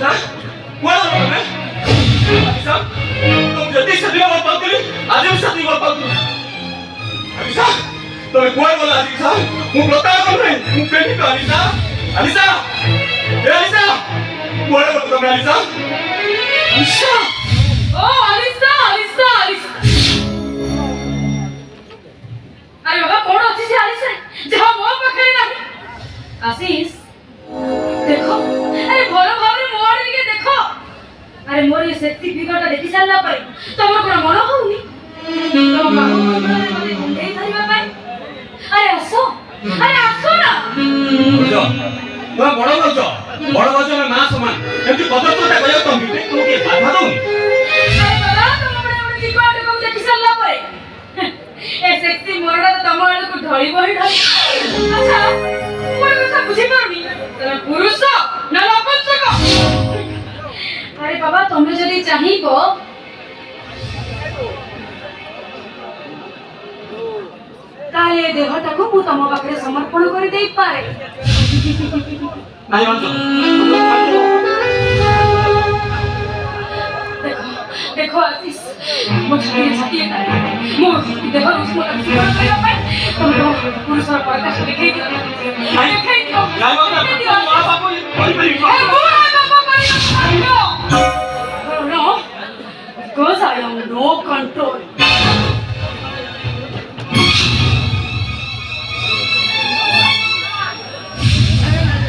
Alisa कुआं गल तमे अलिसा तुम जल्दी से दिवा मत पाउतली आज हम साथी मत पाउतली अलिसा तमे कुआं गल अलिसा मु बता कर रे मु पेनी तो अलिसा अलिसा ए अलिसा कुआं गल तमे अलिसा अलिसा ओ अलिसा अलिसा अलिसा अरे बाबा कौन अच्छी से अलिसा जहाँ वो पकड़े नहीं आशीष देखो अरे भलो भावरे मोड़ के देखो अरे मोर ये शक्ति बिगड़ा देखि सारला पर तमर कोन मन होउनी तम बाबू मते गुंडे धरिबा पाई अरे आसो ना बुझो तो बड़ बजो में मां समान एमती पदत्वता कयो तुम के बाधा दउनी अरे बाबा तुम बड़े बिगड़ा को देखि सारला पर ए शक्ति मोरडा तम वाले को ढळी बही ढळी अच्छा कोन कथा बुझी पाउनी तम पुरुष ना नपुंसक अरे बाबा तुम जदि चाहिबो ताले देहटा को मु तम पाखरे समर्पण कर देई पारे नाही मानतो देखो आशीष मो छाती मो देह उष्म जीवन करबा पाई तुम पुरुष परदा से देखै दियो देखै दियो नाही मानतो मां बाबू कोई बरी ए बुआ बाबा करियो no because I am no control